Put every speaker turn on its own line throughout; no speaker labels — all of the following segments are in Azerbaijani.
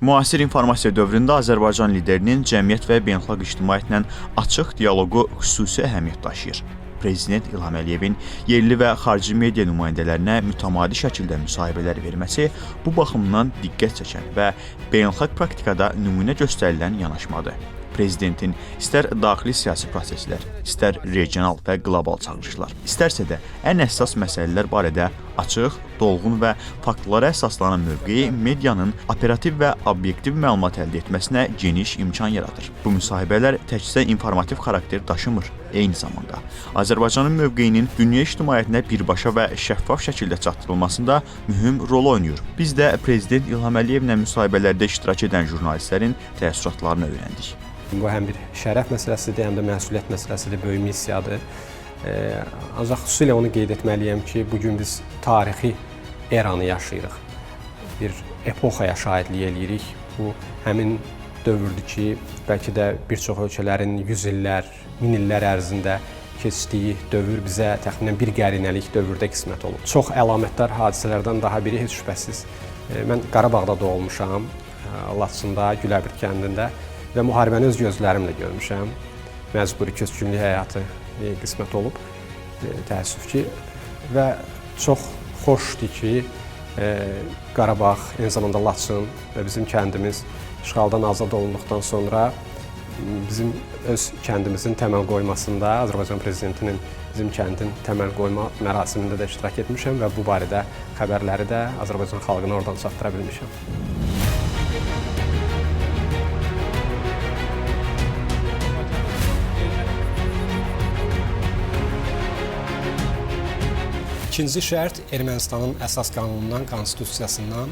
Müasir informasiya dövründə Azərbaycan liderinin cəmiyyət və beynəlxalq ictimaiyyətlə açıq dialoqu xüsusi əhəmiyyət daşıyır. Prezident İlham Əliyevin yerli və xarici media nümayəndələrinə mütəmadi şəkildə müsahibələr verməsi bu baxımdan diqqət çəkən və beynəlxalq praktikada nümunə göstərilən yanaşmadır. Prezidentin istər daxili siyasi proseslər, istər regional və qlobal çağırışlar, istərsə də ən əsas məsələlər barədə açıq, dolğun və faktlara əsaslanan mövqeyi medianın operativ və obyektiv məlumat əldə etməsinə geniş imkan yaradır. Bu müsahibələr təkcə informativ xarakter daşımır. Eyni zamanda Azərbaycanın mövqeyinin dünya ictimaiyyətinə birbaşa və şəffaf şəkildə çatdırılmasında mühüm rol oynayır. Biz də Prezident İlham Əliyevlə müsahibələrdə iştirak edən jurnalistlərin təəssüratlarını öyrəndik.
Bu həm bir şərəf məsələsidir, həm də məsuliyyət məsələsidir, böyük missiyadır. Ancaq xüsusilə onu qeyd etməliyəm ki, bugün biz tarixi eranı yaşayırıq. Bir epoxaya şahidlik eləyirik. Bu həmin dövrdür ki, bəlkə də bir çox ölkələrin 100 illər, 1000 illər ərzində keçdiyi dövr bizə təxminən bir qərinəlik dövrdə qismət olub. Çox əlamətdar hadisələrdən daha biri heç şübhəsiz. Mən Qarabağda doğulmuşam, Laçında, Güləbird kəndində. Və müharibəni öz gözlərimlə görmüşəm. Məcburi köçkünlük həyatı qismət olub, təəssüf ki. Və çox xoşdur ki, Qarabağ, eyni zamanda Laçın və bizim kəndimiz işğaldan azad olunduqdan sonra bizim öz kəndimizin təməl qoymasında, Azərbaycan Prezidentinin bizim kəndin təməl qoyma mərasimində də iştirak etmişəm və bu barədə xəbərləri də Azərbaycan xalqına oradan çatdıra bilmişəm. İkinci şərt Ermənistanın əsas qanunundan, konstitusiyasından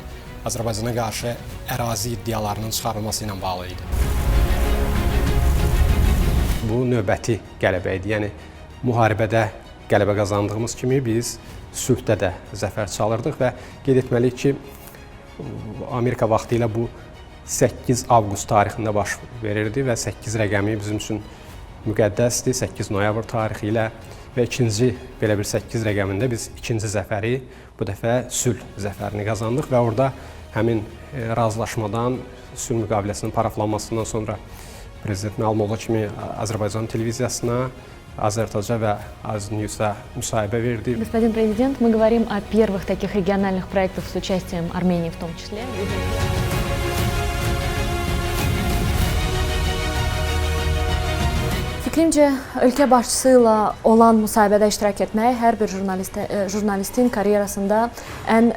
Azərbaycana qarşı ərazi iddialarının çıxarılması ilə bağlı idi. Bu növbəti qələbə idi. Yəni, müharibədə qələbə qazandığımız kimi biz sülhdə də zəfər çalırdıq və qeyd etməliyik ki, Amerika vaxtilə bu 8 avqust tarixində baş verirdi və 8 rəqəmi bizim üçün müqəddəsdir, 8 noyabr tarixi ilə. Və ikinci, belə bir 8 rəqəmində biz ikinci zəfəri, bu dəfə sülh zəfərini qazandıq və orada həmin razılaşmadan, sülh müqaviləsinin paraflanmasından sonra Prezident məlum olduğu kimi Azərbaycan televiziyasına, Azərtaca və Aznews-a müsahibə verdi.
Господин президент, мы говорим о первых таких региональных проектах с участием Армении в том числе. Fikrimcə, ölkə başçısı ilə olan müsahibədə iştirak etmək hər bir jurnalistin karyerasında ən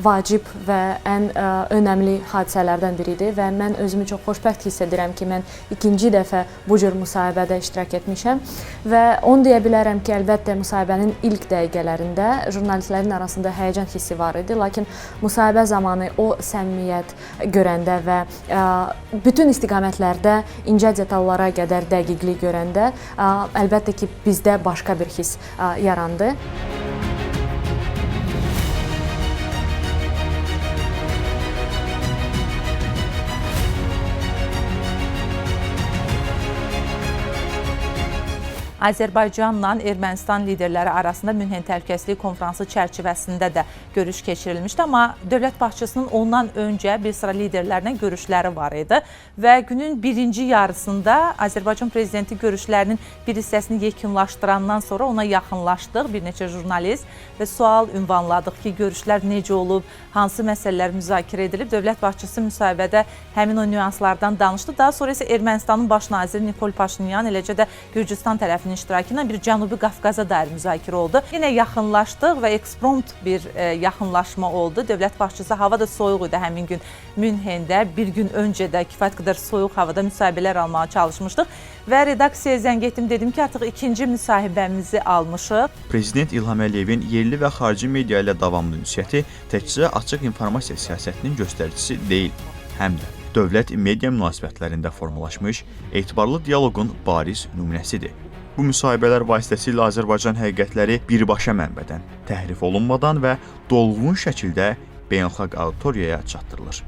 vacib və ən önəmli hadisələrdən biridir və mən özümü çox xoşbəxt hiss edirəm ki, mən ikinci dəfə bu cür müsahibədə iştirak etmişəm və onu deyə bilərəm ki, əlbəttə müsahibənin ilk dəqiqələrində jurnalistlərin arasında həyəcan hissi var idi, lakin müsahibə zamanı o səmimiyyət görəndə və bütün istiqamətlərdə incə detallara qədər dəqiqlik görəndə əlbəttə ki, bizdə başqa bir his yarandı.
Azərbaycanla Ermənistan liderləri arasında Münhen Təhlükəsizlik Konfransı çərçivəsində də görüş keçirilmişdi, amma dövlət başçısının ondan öncə bir sıra liderlərlə görüşləri var idi və günün birinci yarısında Azərbaycan Prezidenti görüşlərinin bir hissəsini yekunlaşdırandan sonra ona yaxınlaşdıq, bir neçə jurnalist və sual ünvanladıq ki, görüşlər necə olub, hansı məsələlər müzakirə edilib. Dövlət başçısı müsahibədə həmin o nüanslardan danışdı. Daha sonra isə Ermənistanın baş naziri Nikol Paşinyan, eləcə də Gürcüstan tərəfinin iştirakı ilə bir Cənubi Qafqaza dair müzakirə oldu. Yenə yaxınlaşdıq və eksprompt bir yaxınlaşma oldu. Dövlət başçısı hava da soyuq idi həmin gün Münhendə. Bir gün öncə də kifayət qədər soyuq havada müsahibələr almağa çalışmışdıq və redaksiyaya zəng etdim, dedim ki, artıq ikinci müsahibəmizi almışıq.
Prezident İlham Əliyevin yerli və xarici media ilə davamlı ünsiyyəti təkcə açıq informasiya siyasətinin göstəricisi deyil, həm də dövlət media münasibətlərində formalaşmış etibarlı dialoqun bariz nümunəsidir. Bu müsahibələr vasitəsilə Azərbaycan həqiqətləri birbaşa mənbədən, təhrif olunmadan və dolğun şəkildə beynəlxalq auditoriyaya çatdırılır.